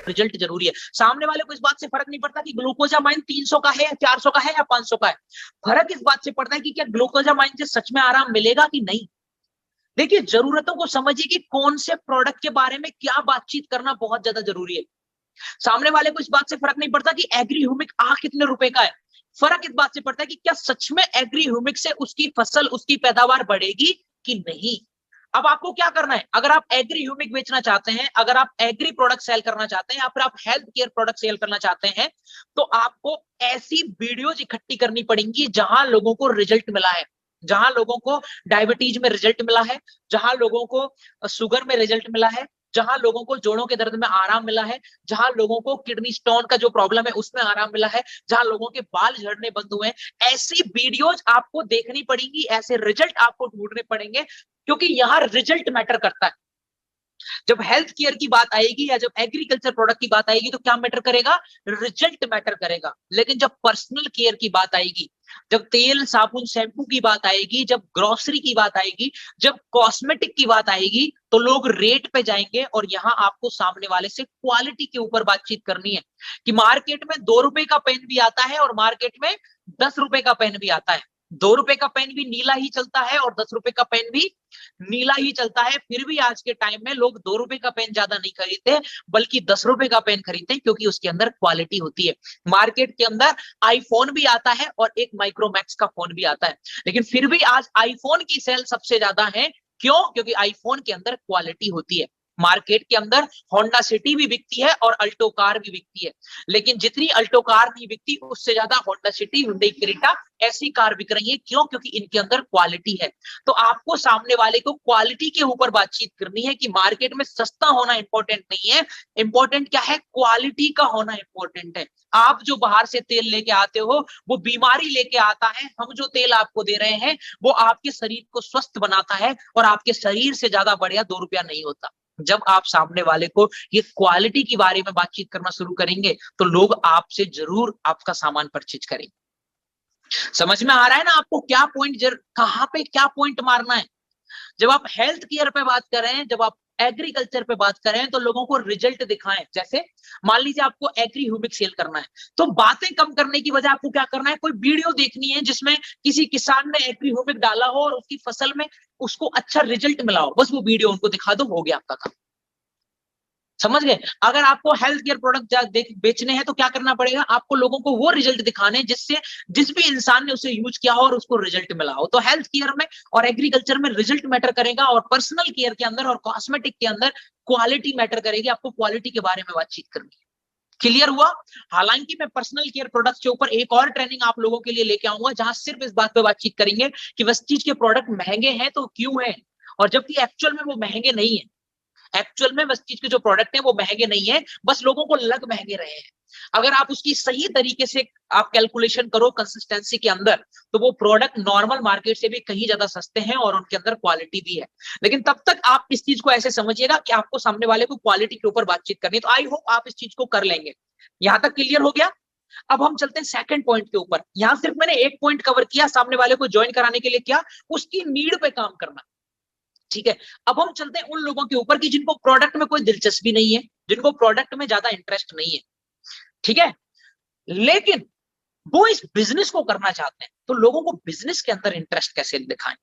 Result जरूरी है। सामने वाले को इस बात से फर्क नहीं पड़ता कि ग्लूकोजामाइन 300 का है या 400 का है या 500 का है। फर्क इस बात से पड़ता है कि क्या ग्लूकोजामाइन से सच में आराम मिलेगा कि नहीं। देखिए, जरूरतों को समझिए कि कौन से प्रोडक्ट के बारे में क्या बातचीत करना बहुत ज्यादा जरूरी है। सामने वाले को इस बात से फर्क नहीं पड़ता कि एग्री ह्यूमिक कितने रुपए का है। फर्क इस बात से पड़ता है कि क्या सच में एग्री ह्यूमिक से उसकी फसल, उसकी पैदावार बढ़ेगी कि नहीं। अब आपको क्या करना है, अगर आप एग्री ह्यूमिक बेचना चाहते हैं, अगर आप एग्री प्रोडक्ट सेल करना चाहते हैं, या फिर आप हेल्थ केयर प्रोडक्ट सेल करना चाहते हैं, तो आपको ऐसी वीडियोज इकट्ठी करनी पड़ेंगी जहां लोगों को रिजल्ट मिला है, जहां लोगों को डायबिटीज में रिजल्ट मिला है, जहां लोगों को शुगर में रिजल्ट मिला है, जहां लोगों को जोड़ों के दर्द में आराम मिला है, जहां लोगों को किडनी स्टोन का जो प्रॉब्लम है उसमें आराम मिला है, जहां लोगों के बाल झड़ने बंद हुए हैं। ऐसी वीडियोज आपको देखनी पड़ेंगी, ऐसे रिजल्ट आपको ढूंढने पड़ेंगे, क्योंकि यहां रिजल्ट मैटर करता है। जब हेल्थ केयर की बात आएगी या जब एग्रीकल्चर प्रोडक्ट की बात आएगी तो क्या मैटर करेगा, रिजल्ट मैटर करेगा। लेकिन जब पर्सनल केयर की बात आएगी, जब तेल साबुन शैम्पू की बात आएगी, जब ग्रोसरी की बात आएगी, जब कॉस्मेटिक की बात आएगी, तो लोग रेट पे जाएंगे। और यहां आपको सामने वाले से क्वालिटी के ऊपर बातचीत करनी है कि मार्केट में 2 रुपए का पेन भी आता है और मार्केट में 10 रुपए का पेन भी आता है। 2 रुपए का पेन भी नीला ही चलता है और 10 रुपए का पेन भी नीला ही चलता है। फिर भी आज के टाइम में लोग 2 रुपए का पेन ज्यादा नहीं खरीदते, बल्कि 10 रुपए का पेन खरीदते हैं, क्योंकि उसके अंदर क्वालिटी होती है। मार्केट के अंदर आईफोन भी आता है और एक माइक्रोमैक्स का फोन भी आता है, लेकिन फिर भी आज आईफोन की सेल सबसे ज्यादा है। क्यों? क्योंकि आईफोन के अंदर क्वालिटी होती है। मार्केट के अंदर होंडा सिटी भी बिकती है और अल्टो कार भी बिकती है, लेकिन जितनी अल्टो कार नहीं बिकती, उससे ज्यादा होंडा सिटी, हुंडई क्रेटा ऐसी कार बिक रही है। क्यों? क्योंकि इनके अंदर क्वालिटी है। तो आपको सामने वाले को क्वालिटी के ऊपर बातचीत करनी है कि मार्केट में सस्ता होना इंपॉर्टेंट नहीं है, इंपॉर्टेंट क्या है, क्वालिटी का होना इंपॉर्टेंट है। आप जो बाहर से तेल लेके आते हो वो बीमारी लेके आता है, हम जो तेल आपको दे रहे हैं वो आपके शरीर को स्वस्थ बनाता है, और आपके शरीर से ज्यादा बढ़िया 2 रुपया नहीं होता। जब आप सामने वाले को ये क्वालिटी के बारे में बातचीत करना शुरू करेंगे तो लोग आपसे जरूर आपका सामान परचेज करेंगे। समझ में आ रहा है ना आपको क्या पॉइंट, कहां पे क्या पॉइंट मारना है। जब आप हेल्थ केयर पे बात कर रहे हैं, जब आप एग्रीकल्चर पे बात कर रहे हैं, तो लोगों को रिजल्ट दिखाएं। जैसे मान लीजिए आपको एग्री ह्यूमिक सेल करना है, तो बातें कम करने की वजह आपको क्या करना है, कोई वीडियो देखनी है जिसमें किसी किसान ने एग्री ह्यूमिक डाला हो और उसकी फसल में उसको अच्छा रिजल्ट मिला हो। बस वो वीडियो उनको दिखा दो, हो गया आपका काम। समझ गए। अगर आपको हेल्थ केयर प्रोडक्ट बेचने हैं तो क्या करना पड़ेगा, आपको लोगों को वो रिजल्ट दिखाने जिससे जिस भी इंसान ने उसे यूज किया हो और उसको रिजल्ट मिला हो। तो हेल्थ केयर में और एग्रीकल्चर में रिजल्ट मैटर करेगा, और पर्सनल केयर के अंदर और कॉस्मेटिक के अंदर क्वालिटी मैटर करेगी। आपको क्वालिटी के बारे में बातचीत करनी है। क्लियर हुआ। हालांकि मैं पर्सनल केयर प्रोडक्ट्स के ऊपर एक और ट्रेनिंग आप लोगों के लिए लेके आऊंगा, जहां सिर्फ इस बात पे बातचीत करेंगे कि वेस्टीज के प्रोडक्ट महंगे हैं तो क्यों है, और जबकि एक्चुअल में वो महंगे नहीं है। एक्चुअल में वेस्टीज के जो प्रोडक्ट हैं वो महंगे नहीं है, बस लोगों को लग महंगे रहे हैं। अगर आप उसकी सही तरीके से आप कैलकुलेशन करो कंसिस्टेंसी के अंदर, तो वो प्रोडक्ट नॉर्मल मार्केट से भी कहीं ज्यादा सस्ते हैं और उनके अंदर क्वालिटी भी है। लेकिन तब तक आप इस चीज को ऐसे समझिएगा कि आपको सामने वाले को क्वालिटी के ऊपर बातचीत करनी है। तो आई होप आप इस चीज को कर लेंगे। यहां तक क्लियर हो गया। अब हम चलते हैं सेकंड पॉइंट के ऊपर। यहां सिर्फ मैंने एक पॉइंट कवर किया, सामने वाले को ज्वाइन कराने के लिए क्या, उसकी नीड पे काम करना। ठीक है। अब हम चलते हैं उन लोगों के ऊपर कि जिनको प्रोडक्ट में कोई दिलचस्पी नहीं है, जिनको प्रोडक्ट में ज्यादा इंटरेस्ट नहीं है। ठीक है। लेकिन वो इस बिजनेस को करना चाहते हैं, तो लोगों को बिजनेस के अंदर इंटरेस्ट कैसे दिखाएं,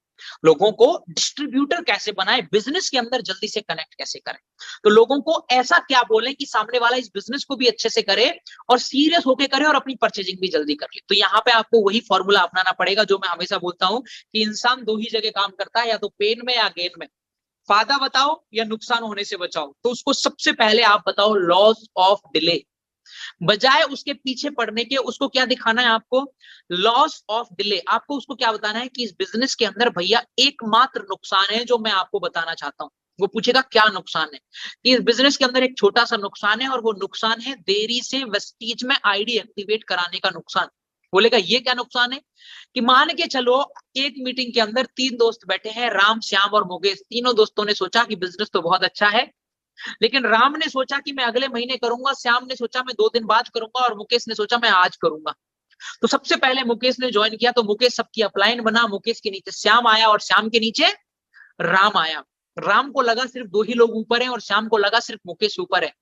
लोगों को डिस्ट्रीब्यूटर कैसे बनाएं, बिजनेस के अंदर जल्दी से कनेक्ट कैसे करें। तो लोगों को ऐसा क्या बोलें कि सामने वाला इस बिजनेस को भी अच्छे से करे और सीरियस होके करे और अपनी परचेजिंग भी जल्दी कर ले। तो यहाँ पे आपको वही फॉर्मूला अपनाना पड़ेगा जो मैं हमेशा बोलता हूं कि इंसान 2 ही जगह काम करता है, या तो पेन में या गेन में। फायदा बताओ या नुकसान होने से बचाओ। तो उसको सबसे पहले आप बताओ लॉस ऑफ डिले, बजाय उसके पीछे पड़ने के उसको क्या दिखाना है आपको, लॉस ऑफ डिले। आपको उसको क्या बताना है कि इस बिजनेस के अंदर भैया एकमात्र नुकसान है जो मैं आपको बताना चाहता हूं। वो पूछेगा क्या नुकसान है, कि इस बिजनेस के अंदर एक छोटा सा नुकसान है, और वो नुकसान है देरी से वेस्टीज में आईडी एक्टिवेट कराने का नुकसान। बोलेगा ये क्या नुकसान है, कि मान के चलो एक मीटिंग के अंदर 3 दोस्त बैठे हैं, राम, श्याम और मुकेश। तीनों दोस्तों ने सोचा कि बिजनेस तो बहुत अच्छा है, लेकिन राम ने सोचा कि मैं अगले महीने करूंगा, श्याम ने सोचा मैं 2 दिन बाद करूंगा, और मुकेश ने सोचा मैं आज करूंगा। तो सबसे पहले मुकेश ने ज्वाइन किया, तो मुकेश सबकी अपलाइन बना। मुकेश के नीचे श्याम आया और श्याम के नीचे राम आया। राम को लगा सिर्फ 2 ही लोग ऊपर हैं और श्याम को लगा सिर्फ मुकेश ऊपर है,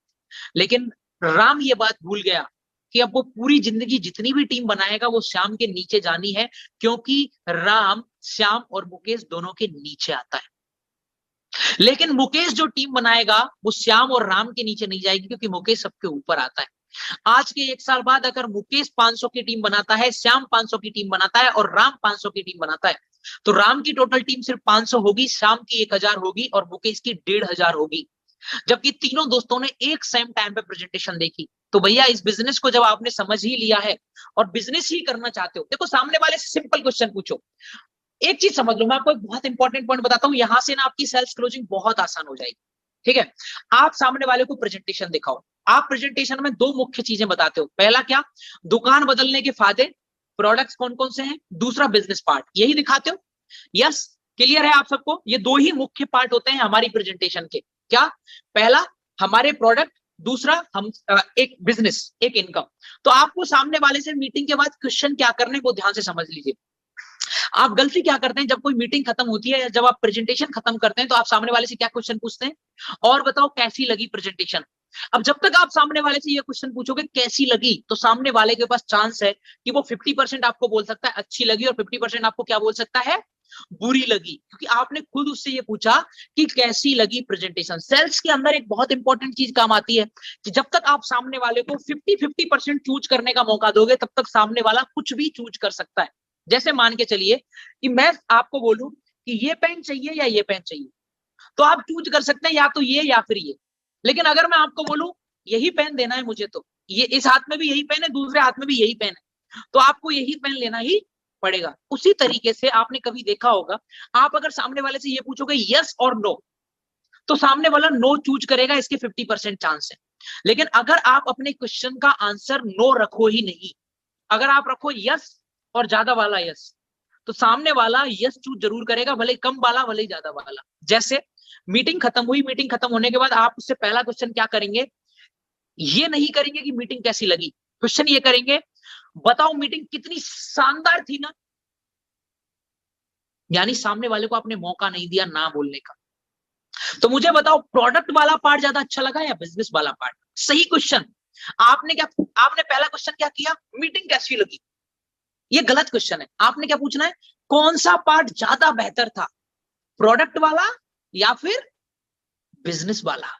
लेकिन राम ये बात भूल गया कि अब वो पूरी जिंदगी जितनी भी टीम बनाएगा वो श्याम के नीचे जानी है, क्योंकि राम श्याम और मुकेश दोनों के नीचे आता है। लेकिन मुकेश जो टीम बनाएगा वो श्याम और राम के नीचे नहीं जाएगी, क्योंकि मुकेश सबके ऊपर आता है। आज के 1 साल बाद अगर मुकेश 500 की टीम बनाता है, श्याम 500 की टीम बनाता है और राम 500 की टीम बनाता है, तो राम की टोटल टीम सिर्फ 500 होगी, श्याम की 1000 होगी और मुकेश की 1500 होगी। जबकि तीनों दोस्तों ने एक सेम टाइम पे प्रेजेंटेशन देखी। तो भैया इस बिजनेस को जब आपने समझ ही लिया है और बिजनेस ही करना चाहते हो, देखो सामने वाले से सिंपल क्वेश्चन पूछो। एक चीज समझ लो, मैं आपको एक बहुत इंपॉर्टेंट पॉइंट बताता हूं, यहां से ना आपकी सेल्स क्लोजिंग बहुत आसान हो जाएगी। ठीक है, आप सामने वाले को प्रेजेंटेशन दिखाओ। आप प्रेजेंटेशन में 2 मुख्य चीजें बताते हो। पहला क्या, दुकान बदलने के फायदे, प्रोडक्ट्स कौन कौन से हैं। दूसरा बिजनेस पार्ट, यही दिखाते हो। यस, क्लियर है आप सबको। ये 2 ही मुख्य पार्ट होते हैं हमारी प्रेजेंटेशन के। क्या, पहला हमारे प्रोडक्ट, दूसरा हम एक बिजनेस, एक इनकम। तो आपको सामने वाले से मीटिंग के बाद क्वेश्चन क्या करने वो ध्यान से समझ लीजिए। आप गलती क्या करते हैं, जब कोई मीटिंग खत्म होती है या जब आप प्रेजेंटेशन खत्म करते हैं तो आप सामने वाले से क्या क्वेश्चन पूछते हैं, और बताओ कैसी लगी प्रेजेंटेशन। अब जब तक आप सामने वाले से ये क्वेश्चन पूछोगे कैसी लगी, तो सामने वाले के पास चांस है कि वो 50% आपको बोल सकता है अच्छी लगी और 50% आपको क्या बोल सकता है, बुरी लगी, क्योंकि आपने खुद उससे ये पूछा कि कैसी लगी प्रेजेंटेशन। सेल्स के अंदर एक बहुत इंपॉर्टेंट चीज काम आती है कि जब तक आप सामने वाले को 50-50% चूज करने का मौका दोगे, तब तक सामने वाला कुछ भी चूज कर सकता है। जैसे मान के चलिए कि मैं आपको बोलूं कि ये पेन चाहिए या ये पेन चाहिए, तो आप चूज कर सकते हैं या तो ये या फिर ये। लेकिन अगर मैं आपको बोलूं यही पेन देना है मुझे, तो ये इस हाथ में भी यही पेन है, दूसरे हाथ में भी यही पेन है, तो आपको यही पेन लेना ही पड़ेगा। उसी तरीके से आपने कभी देखा होगा, आप अगर सामने वाले से ये पूछोगे यस और नो, तो सामने वाला नो चूज करेगा, इसके 50% चांस है। लेकिन अगर आप अपने क्वेश्चन का आंसर नो रखो ही नहीं, अगर आप रखो यस और ज्यादा वाला यस, तो सामने वाला यस चूज जरूर करेगा, भले कम वाला भले ज्यादा वाला। जैसे मीटिंग खत्म हुई, मीटिंग खत्म होने के बाद आप उससे पहला क्वेश्चन क्या करेंगे, ये नहीं करेंगे कि मीटिंग कैसी लगी, क्वेश्चन ये करेंगे बताओ मीटिंग कितनी शानदार थी ना। यानी सामने वाले को आपने मौका नहीं दिया ना बोलने का। तो मुझे बताओ प्रोडक्ट वाला पार्ट ज्यादा अच्छा लगा या बिजनेस वाला पार्ट। सही क्वेश्चन। आपने पहला क्वेश्चन क्या किया, मीटिंग कैसी लगी, ये गलत क्वेश्चन है। आपने क्या पूछना है, कौन सा पार्ट ज्यादा बेहतर था, प्रोडक्ट वाला या फिर बिजनेस वाला।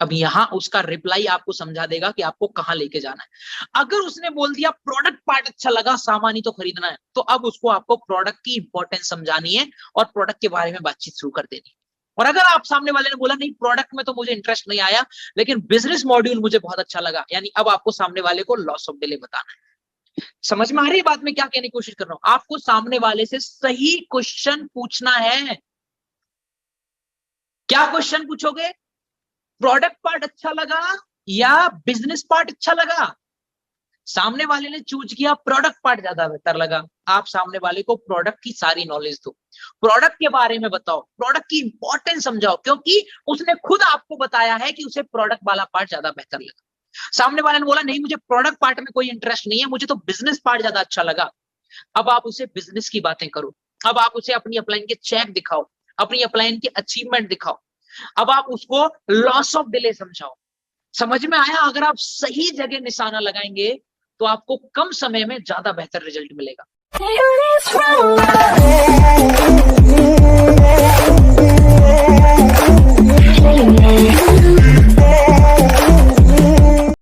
अब यहां उसका रिप्लाई आपको समझा देगा कि आपको कहां लेके जाना है। अगर उसने बोल दिया प्रोडक्ट पार्ट अच्छा लगा, सामान ही तो खरीदना है, तो अब उसको आपको प्रोडक्ट की इंपॉर्टेंस समझानी है और प्रोडक्ट के बारे में बातचीत शुरू कर देनी है। और अगर आप सामने वाले ने बोला नहीं प्रोडक्ट में तो मुझे इंटरेस्ट नहीं आया, लेकिन बिजनेस मॉड्यूल मुझे बहुत अच्छा लगा, यानी अब आपको सामने वाले को लॉस ऑफ डिले बताना है। समझ में आ रही है बात में क्या कहने की कोशिश कर रहा हूं। आपको सामने वाले से सही क्वेश्चन पूछना है। क्या क्वेश्चन पूछोगे, प्रोडक्ट पार्ट अच्छा लगा या बिजनेस पार्ट अच्छा लगा। सामने वाले ने चूज किया प्रोडक्ट पार्ट ज्यादा बेहतर लगा, आप सामने वाले को प्रोडक्ट की सारी नॉलेज दो, प्रोडक्ट के बारे में बताओ, प्रोडक्ट की इंपॉर्टेंस समझाओ, क्योंकि उसने खुद आपको बताया है कि उसे प्रोडक्ट वाला पार्ट ज्यादा बेहतर लगा। सामने वाले ने बोला नहीं मुझे प्रोडक्ट पार्ट में कोई इंटरेस्ट नहीं है, मुझे तो बिजनेस पार्ट ज्यादा अच्छा लगा। अब आप उसे बिजनेस की बातें करो, अब आप उसे अपनी अपलाइन के चेक दिखाओ, अपनी अपलाइन के अचीवमेंट दिखाओ, अब आप उसको लॉस ऑफ डिले समझाओ। समझ में आया। अगर आप सही जगह निशाना लगाएंगे तो आपको कम समय में ज्यादा बेहतर रिजल्ट मिलेगा।